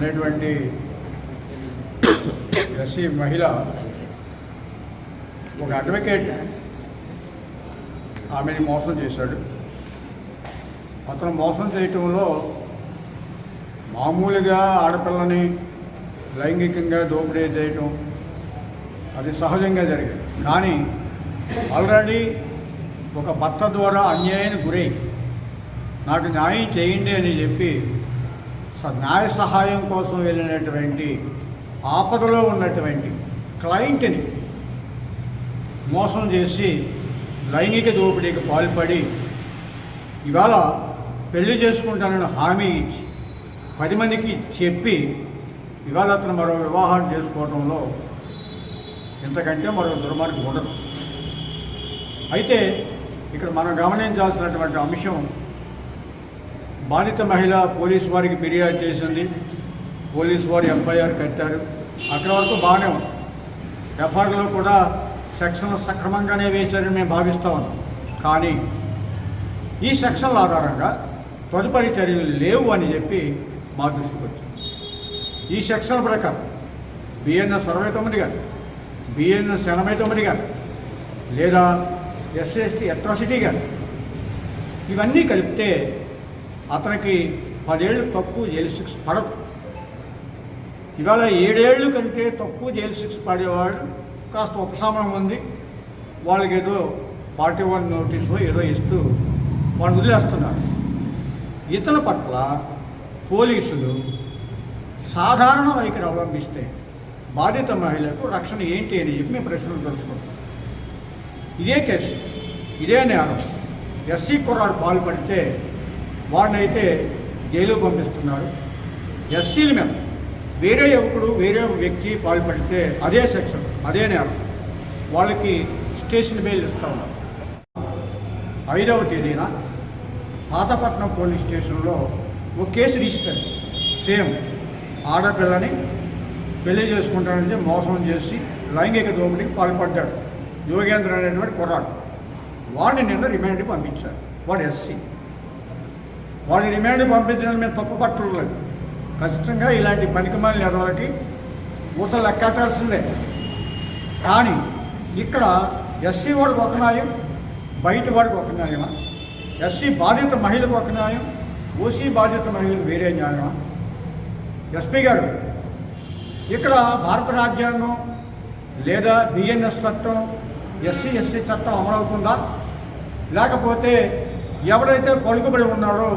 అనేటువంటి ఎస్సీ మహిళ ఒక అడ్వకేట్ ఆమెని మోసం చేశాడు. అతను మోసం చేయటంలో మామూలుగా ఆడపిల్లని లైంగికంగా దోపిడీ చేయటం అది సహజంగా జరిగింది. కానీ ఆల్రెడీ ఒక భర్త ద్వారా అన్యాయానికి గురై నాకు న్యాయం చేయండి అని చెప్పి న్యాయ సహాయం కోసం వెళ్ళినటువంటి ఆపదలో ఉన్నటువంటి క్లయింట్ని మోసం చేసి లైంగిక దోపిడీకి పాల్పడి ఇవాళ పెళ్లి చేసుకుంటానని హామీ ఇచ్చి 10 మందికి చెప్పి ఇవాళ అతను మరో వివాహం చేసుకోవడంలో ఇంతకంటే మరో దుర్మార్గం ఉండదు. అయితే ఇక్కడ మనం గమనించాల్సినటువంటి అంశం, బాధిత మహిళ పోలీసు వారికి ఫిర్యాదు చేసింది, పోలీసు వారు ఎఫ్ఐఆర్ కట్టారు. అక్కడ వరకు బాగానే ఉంది. ఎఫ్ఐఆర్లో కూడా సెక్షన్లు సక్రమంగానే వేశారని మేము భావిస్తూ ఉన్నాం. కానీ ఈ సెక్షన్ల ఆధారంగా తదుపరి చర్యలు లేవు అని చెప్పి మా దృష్టికి వచ్చింది. ఈ సెక్షన్ల ప్రకారం బిఎన్ఎస్ 69 కానీ, బిఎన్ఎస్ 89 కానీ, లేదా ఎస్సీ అట్రాసిటీ కానీ ఇవన్నీ కలిపితే అతనికి 10 ఏళ్ళు తక్కువ జైలు శిక్ష పడదు. ఇవాళ 7 ఏళ్ళు కంటే తక్కువ జైలు శిక్ష పడేవాళ్ళు కాస్త ఉపశమనం ఉంది. వాళ్ళకి ఏదో 41 నోటీసు ఏదో ఇస్తూ వాళ్ళు వదిలేస్తున్నారు. ఇతని పట్ల పోలీసులు సాధారణ వైఖరి అవలంబిస్తే బాధిత మహిళలకు రక్షణ ఏంటి అని చెప్పి మేము ప్రశ్నలు తెలుసుకుంటాం. ఇదే కేసు, ఇదే నేరం ఎస్సీ కుర్రాడు పాల్పడితే వాడినైతే జైలు పంపిస్తున్నారు. ఎస్సీల మీద వేరే యువకుడు వేరే వ్యక్తి పాల్పడితే అదే సెక్షన్, అదే నేరం, వాళ్ళకి స్టేషన్ బెయిల్ ఇస్తూ ఉన్నారు. 5వ తేదీన పాతపట్నం పోలీస్ స్టేషన్లో ఒక కేసు రిజిస్టర్, సేమ్ ఆడపిల్లని పెళ్లి చేసుకుంటానని మోసం చేసి లైంగిక దోపిడీకి పాల్పడ్డాడు యోగేంద్ర అనేటువంటి కుర్రాడు. వాడిని నిన్న రిమాండ్కి పంపించారు. వాడు ఎస్సీ. వాడి రిమాండ్కి పంపించడానికి మేము తప్పు పట్టలేదు. ఖచ్చితంగా ఇలాంటి పనికిమాలిన ఎదవలకి ఊసలు లెక్కటాల్సిందే. కానీ ఇక్కడ ఎస్సీ వాడికి ఒక న్యాయం, బయట వాడికి ఒక న్యాయమా? ఎస్సీ బాధిత మహిళకు ఒక న్యాయం, ఓసీ బాధిత మహిళకు వేరే న్యాయమా? ఎస్పీ గారు, ఇక్కడ భారత రాజ్యాంగం లేదా బిఎన్ఎస్ చట్టం, ఎస్సీ చట్టం అమలవుతుందా? లేకపోతే ఎవరైతే పలుకుబడి ఉన్నాడో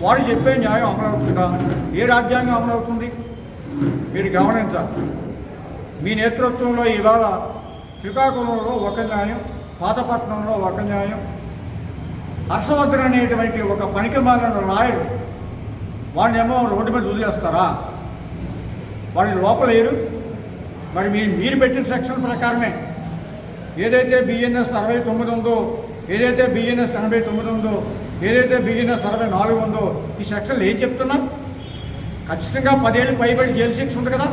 వాడు చెప్పే న్యాయం అమలవుతుందా? ఏ రాజ్యాంగం అమలవుతుంది? మీరు గమనించాలి. మీ నేతృత్వంలో ఇవాళ శ్రీకాకుళంలో ఒక న్యాయం, పాతపట్నంలో ఒక న్యాయం, హర్షవర్ధన్ అనేటువంటి ఒక పనికిమాలిన లాయర్ వాడినేమో రోడ్డు మీద వదిలేస్తారా? వాడిని లోపలేరు. మరి మీరు పెట్టిన సెక్షన్ ప్రకారమే ఏదైతే బిఎన్ఎస్ 69 ఉందో, ఏదైతే బిఎన్ఎస్ 89 ఉందో, ఏదైతే బిఎన్ఎస్ 64 ఉందో, ఈ సెక్షన్లు ఏం చెప్తున్నాం? ఖచ్చితంగా 10 ఏళ్ళు పైబడి జైలు శిక్ష ఉంది కదా.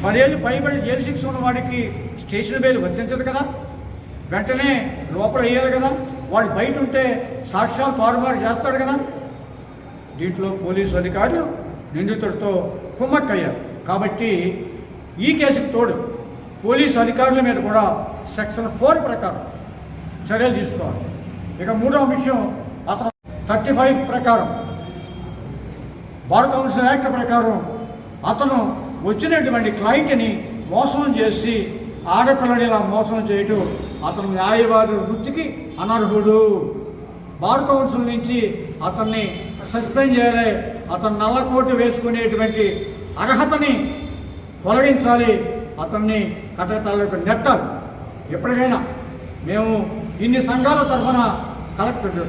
10 ఏళ్ళు పైబడి జైలు శిక్ష ఉన్న వాడికి స్టేషన్ బెయిల్ వర్తించదు కదా. వెంటనే లోపల వేయాలి కదా. వాడు బయట ఉంటే సాక్ష్యాలు తారుమారు చేస్తాడు కదా. దీంట్లో పోలీసు అధికారులు నిందితుడితో కుమ్మక్కయ్యారు. కాబట్టి ఈ కేసుకు తోడు పోలీసు అధికారుల మీద కూడా సెక్షన్ 4 ప్రకారం చర్యలు తీసుకోవాలి. ఇక 3వ విషయం, అతను 35 ప్రకారం బార్ కౌన్సిల్ యాక్ట్ ప్రకారం అతను వచ్చినటువంటి క్లయింట్ని మోసం చేసి ఆడపిల్లని ఇలా మోసం చేయటం అతను న్యాయవాది వృత్తికి అనర్హుడు. బార్ కౌన్సిల్ నుంచి అతన్ని సస్పెండ్ చేయాలి. అతను నల్లకోటు వేసుకునేటువంటి అర్హతని తొలగించాలి. అతన్ని కటకటాలకు నెట్టాలి. ఎప్పటికైనా మేము ఇన్ని సంఘాల తరఫున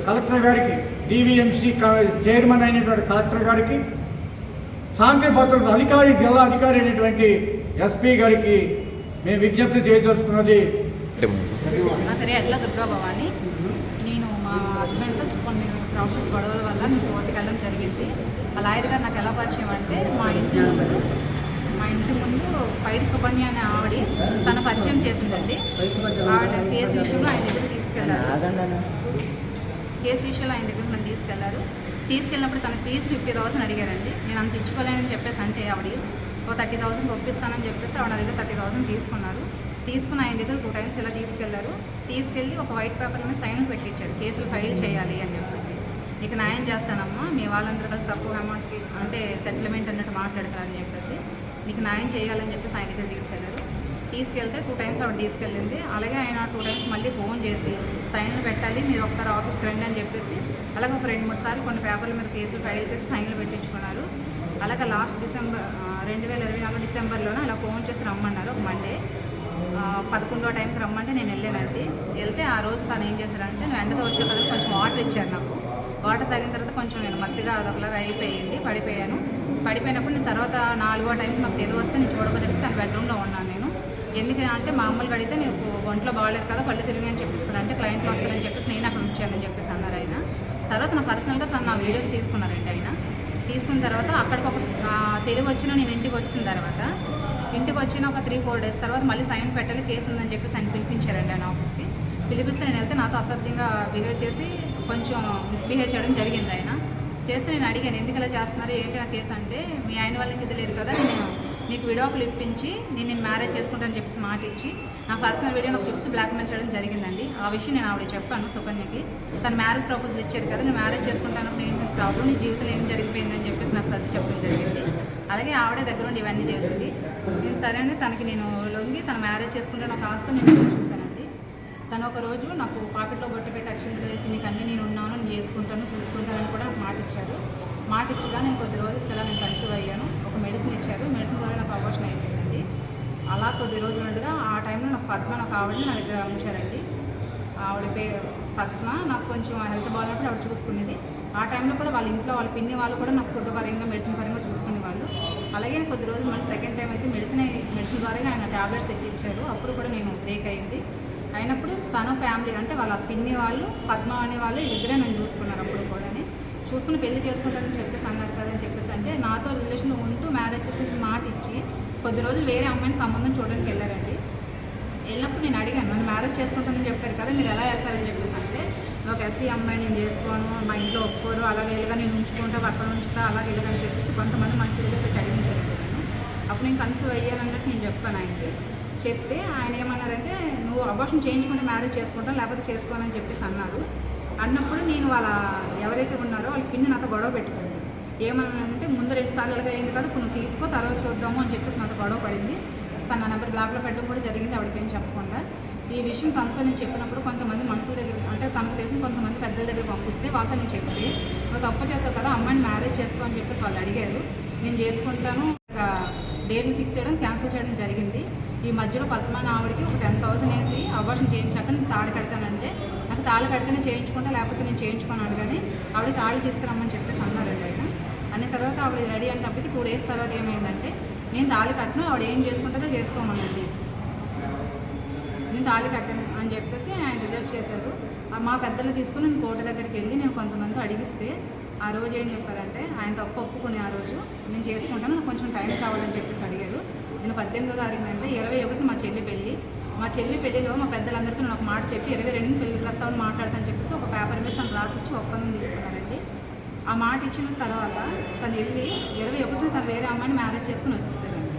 కలెక్టర్ గారికి, డివిఎంసీ చైర్మన్ అయినటువంటి కలెక్టర్ గారికి, శాంతి భద్రత అధికారి, జిల్లా అధికారి అయినటువంటి ఎస్పీ గారికి మేము విజ్ఞప్తి చేయదలుచుకున్నది. నా పేరు ఎడ్ల దుర్గా భవాని. నేను మా హస్బెండ్తో కొన్ని ప్రాసెస్ గొడవల వల్ల నేను కోర్టుకి వెళ్ళడం జరిగింది. ఆ లాయర్ గారు నాకు ఎలా పరిచయం అంటే, మా ఇంటి ముందు పైడి సుకన్య అనే ఆవిడ తన పరిచయం చేసిందండి. ఆవిడ కేసు విషయంలో ఆయన దగ్గరికి తీసుకెళ్లారు. తీసుకెళ్ళినప్పుడు తన ఫీజు 50,000 అడిగారండి. నేను అంత ఇచ్చుకోలేనని చెప్పేసి అంటే ఆవిడ ఓ 30,000 ఒప్పిస్తానని చెప్పేసి ఆవిడ నా దగ్గర 30,000 తీసుకున్నారు. తీసుకుని ఆయన దగ్గర 2 times ఇలా తీసుకెళ్లారు. తీసుకెళ్ళి ఒక వైట్ పేపర్ మీద సైన్లు పెట్టించారు, కేసులు ఫైల్ చేయాలి అని చెప్పేసి. ఇక న్యాయం చేస్తానమ్మా, మీ వాళ్ళందరూ కలిసి తక్కువ అమౌంట్కి అంటే సెటిల్మెంట్ అన్నట్టు మాట్లాడతారని చెప్పేసి నీకు న్యాయం చేయాలని చెప్పేసి ఆయన దగ్గర తీసుకెళ్లారు. తీసుకెళ్తే 2 times ఆవిడ తీసుకెళ్ళింది. అలాగే ఆయన 2 times మళ్ళీ ఫోన్ చేసి సైన్లు పెట్టాలి, మీరు ఒకసారి ఆఫీస్కి రండి అని చెప్పేసి అలాగే ఒక 2-3 సార్లు కొన్ని పేపర్ల మీద కేసులు ఫైల్ చేసి సైన్లు పెట్టించుకున్నారు. అలాగే లాస్ట్ 2024 డిసెంబర్లోనే అలా ఫోన్ చేసి రమ్మన్నారు. ఒక మండే 11వ టైంకి రమ్మంటే నేను వెళ్ళానండి. వెళ్తే ఆ రోజు తను ఏం చేశారంటే, నువ్వు ఎండతో వచ్చావు కదా, కొంచెం వాటర్ ఇచ్చారు నాకు. వాటర్ తాగిన తర్వాత కొంచెం నేను మత్తిగా అదొకలాగా అయిపోయింది, పడిపోయినప్పుడు నేను తర్వాత 4వ టైంకి నాకు తెలుగు వస్తే నేను చూడకపోతే తన బెడ్రూమ్లో ఉన్నాను నేను. ఎందుకంటే మామూలుగా అడిగితే నీకు ఒంట్లో బాగాలేదు కదా, కళ్ళు తిరిగి అని చెప్పిస్తారు, అంటే క్లయింట్లు వస్తారని చెప్పేసి నేను అక్కడ ఉంచానని చెప్పేసి అన్నారు ఆయన. తర్వాత నా పర్సనల్గా తను నా వీడియోస్ తీసుకున్నారండి ఆయన. తీసుకున్న తర్వాత అక్కడికి ఒక తెలుగు వచ్చిన నేను ఇంటికి వచ్చిన తర్వాత ఇంటికి వచ్చిన ఒక 3-4 days తర్వాత మళ్ళీ సైన్ పెట్టాలి, కేసు ఉందని చెప్పేసి ఆయన పిలిపించారండి ఆయన ఆఫీస్కి. పిలిపిస్తే నేను వెళ్తే నాతో అసభ్యంగా బిహేవ్ చేసి కొంచెం మిస్బిహేవ్ చేయడం జరిగింది ఆయన. చేస్తే నేను అడిగాను, ఎందుకు ఇలా చేస్తున్నారు, ఏంటి నా కేసు అంటే, మీ ఆయన వాళ్ళకి ఇది లేదు కదా, నేను నీకు విడాకులు ఇప్పించి నేను మ్యారేజ్ చేసుకుంటానని చెప్పేసి మాట ఇచ్చి నా పర్సనల్ వీడియో నాకు చూపించి బ్లాక్మెయిల్ చేయడం జరిగిందండి. ఆ విషయం నేను ఆవిడ చెప్పాను సుకన్యకి. తను మ్యారేజ్ ప్రపోజల్ ఇచ్చారు కదా, నేను మ్యారేజ్ చేసుకుంటానప్పుడు నేను ప్రాబ్లం, నీ జీవితంలో ఏం జరిగిపోయిందని చెప్పేసి నాకు సర్ది చెప్పడం జరిగింది. అలాగే ఆవిడే దగ్గర ఉండి ఇవన్నీ చేసింది. నేను సరే అని తనకి నేను లొంగి తను మ్యారేజ్ చేసుకుంటే నాకు ఆస్తి నేను ఎదురు చూశానండి. తను ఒక రోజు నాకు పాకెట్లో బొట్టు పెట్టి అక్షింతలు వేసి నీకు అన్నీ నేను ఉన్నాను, నేను చేసుకుంటాను చూసుకుంటానని కూడా నాకు మాట ఇచ్చారు. మాట ఇచ్చిగా నేను కొద్ది రోజులు ఇలా నేను కన్సీవ్ అయ్యాను. ఒక మెడిసిన్ ఇచ్చారు, మెడిసిన్ ద్వారా నాకు అబార్షన్ అయిపోయిందండి. అలా కొద్ది రోజులు ఉండగా ఆ టైంలో నాకు పద్మ నాకు ఆవిడని నా దగ్గర ఉంచారండి. ఆవిడ పద్మ నాకు కొంచెం హెల్త్ బాగాలేనప్పుడు ఆవిడ చూసుకునేది. ఆ టైంలో కూడా వాళ్ళ ఇంట్లో వాళ్ళ పిన్ని వాళ్ళు కూడా నాకు ఫుడ్ పరంగా మెడిసిన్ పరంగా చూసుకునేవాళ్ళు. అలాగే కొద్ది రోజులు మళ్ళీ సెకండ్ టైం అయితే మెడిసిన్ ద్వారా ఆయన ట్యాబ్లెట్స్ తెచ్చి ఇచ్చారు. అప్పుడు కూడా నేను బ్రేక్ అయింది. అయినప్పుడు తను ఫ్యామిలీ అంటే వాళ్ళ పిన్ని వాళ్ళు పద్మ అనే వాళ్ళు ఇద్దరే నన్ను చూసుకున్నారు. అప్పుడు కూడా చూసుకుని పెళ్లి చేసుకుంటానని చెప్పేసి అన్నారు కదని చెప్పేసి అంటే నాతో రిలేషన్ ఉంటూ మ్యారేజ్ చేసేసి మాట ఇచ్చి కొద్ది రోజులు వేరే అమ్మాయిని సంబంధం చూడడానికి వెళ్ళారండి. వెళ్ళినప్పుడు నేను అడిగాను, నన్ను మ్యారేజ్ చేసుకుంటానని చెప్పారు కదా, మీరు ఎలా వెళ్తారని చెప్పేసి అంటే, ఒక ఎస్సీ అమ్మాయి నేను చేసుకోను, మా ఇంట్లో ఒప్పుకోరు, అలాగే వెళ్ళగా నేను ఉంచుకుంటా, అక్కడ ఉంచుతా, అలాగే వెళ్ళగాని చెప్పేసి కొంతమంది మనుషుల దగ్గర పెట్టి అడిగించారు నేను. అప్పుడు నేను కన్సీవ్ అయ్యానన్నట్టు నేను చెప్పాను ఆయనకి. చెప్తే ఆయన ఏమన్నారంటే, నువ్వు అబార్షన్ చేయించుకుంటే మ్యారేజ్ చేసుకుంటాను, లేకపోతే చేసుకోనని చెప్పేసి అన్నారు. అన్నప్పుడు నేను వాళ్ళ ఎవరైతే ఉన్నారో వాళ్ళ పిన్ని నాతో గొడవ పెట్టుకున్నాను. ఏమన్నానంటే, ముందు 2 సార్లు అలాగే అయింది కదా, ఇప్పుడు నువ్వు తీసుకో, తర్వాత చూద్దాము అని చెప్పేసి నాతో గొడవ పడింది. తన నా నెంబర్ బ్లాక్లో పెట్టడం కూడా జరిగింది ఆవిడకి ఏం చెప్పకుండా. ఈ విషయం తనతో నేను చెప్పినప్పుడు కొంతమంది మనుషుల దగ్గర అంటే తనకు తెలిసిన కొంతమంది పెద్దల దగ్గర పంపిస్తే వాళ్ళతో నేను చెప్తే, నువ్వు తప్పు చేస్తావు కదా, అమ్మాయిని మ్యారేజ్ చేసుకో అని చెప్పేసి వాళ్ళు అడిగారు. నేను చేసుకుంటాను, డేట్లు ఫిక్స్ చేయడం క్యాన్సిల్ చేయడం జరిగింది. ఈ మధ్యలో పద్మాన ఆవిడకి ఒక 10,000 వేసి అబార్షన్ చేయించాక నేను తాళి కడతానంటే, నాకు తాళి కడితేనే చేయించుకుంటా, లేకపోతే నేను చేయించుకున్నాను కానీ ఆవిడ తాళి తీసుకురమ్మని చెప్పేసి అన్నారండి ఆయన. అన్న తర్వాత ఆవిడ రెడీ అంటే అప్పటికి 2 days తర్వాత ఏమైందంటే, నేను తాళి కట్టను, ఆవిడ ఏం చేసుకుంటుందో చేసుకోమనండి, నేను తాళి కట్టాను అని చెప్పేసి ఆయన రిజెక్ట్ చేశారు. మా పెద్దలు తీసుకుని నేను కోర్టు దగ్గరికి వెళ్ళి నేను కొంతమంది అడిగిస్తే ఆ రోజు ఏం చెప్పారంటే, ఆయన తప్పు ఒప్పుకుని ఆ రోజు నేను చేసుకుంటాను, నాకు కొంచెం టైం కావాలని చెప్పేసి అడిగారు. నేను 18వ తారీఖున అయితే 21 మా చెల్లి పెళ్ళి. మా చెల్లి పెళ్ళిలో మా పెద్దలందరితో నేను ఒక మాట చెప్పి 22 పెళ్లి ప్రస్తావన మాట్లాడతానని చెప్పేసి ఒక పేపర్ మీద తను రాసిచ్చి ఒప్పందం తీసుకున్నారండి. ఆ మాట ఇచ్చిన తర్వాత తను వెళ్ళి 21 తను వేరే అమ్మాయిని మ్యారేజ్ చేసుకుని వచ్చేసారండి.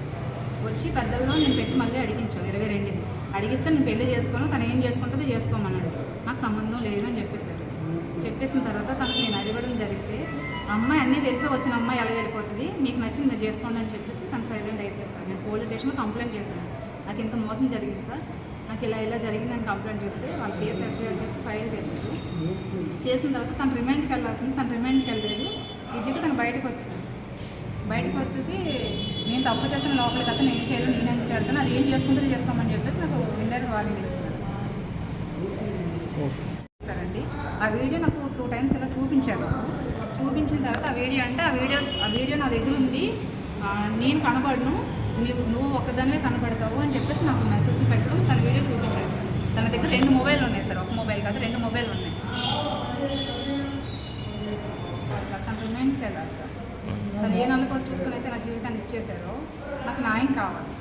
వచ్చి పెద్దల్లో నేను పెట్టి మళ్ళీ అడిగించాను 22ని. అడిగిస్తే నేను పెళ్లి చేసుకోను, తను ఏం చేసుకుంటుందో చేసుకోమనండి, నాకు సంబంధం లేదు అని చెప్పేశారు. చెప్పేసిన తర్వాత తనకు నేను అడగడం జరిగితే, అమ్మాయి అన్నీ తెలిసే వచ్చిన అమ్మాయి ఎలా వెళ్ళిపోతుంది, మీకు నచ్చింది మీరు చేసుకోండి అని చెప్పేసి తను సైలెంట్ అయిపోయారు సార్. నేను పోలీస్ స్టేషన్లో కంప్లైంట్ చేశాను, నాకు ఇంత మోసం జరిగింది సార్, నాకు ఇలా జరిగిందని కంప్లైంట్ చేస్తే వాళ్ళు కేసు ఎఫ్ఐఆర్ చేసి ఫైల్ చేశారు. చేసిన తర్వాత తను రిమాండ్కి వెళ్ళాల్సింది, తను రిమాండ్కి వెళ్ళలేదు. ఈ చెప్పి తను బయటకు వచ్చేసి నేను తప్పు చేస్తాను లోపలికి వెళ్తాను, ఏం చేయాలో నేను ఎందుకు వెళ్తాను, అది ఏం చేసుకుంటే చేసుకోమని చెప్పేసి నాకు ఇండైరెక్ట్ వార్నింగ్ ఇస్తున్నారు సార్ అండి. ఆ వీడియో నాకు 2 times ఇలా చూపించారు. చూపించిన తర్వాత ఆ వీడియో నా దగ్గర ఉంది, నేను కనబడను, నువ్వు ఒక్కదానివే కనబడతావు అని చెప్పేసి నాకు మెసేజ్లు పెట్టడం, తన వీడియో చూపించారు. తన దగ్గర 2 మొబైల్ ఉన్నాయి సార్, ఒక మొబైల్ కాదు 2 మొబైల్ ఉన్నాయి సార్. తన రిమైండ్కి వెళ్ళాలి సార్. తను ఏ నల్ల కూడా చూసుకుని అయితే నా జీవితాన్ని ఇచ్చేశారో నాకు న్యాయం కావాలి.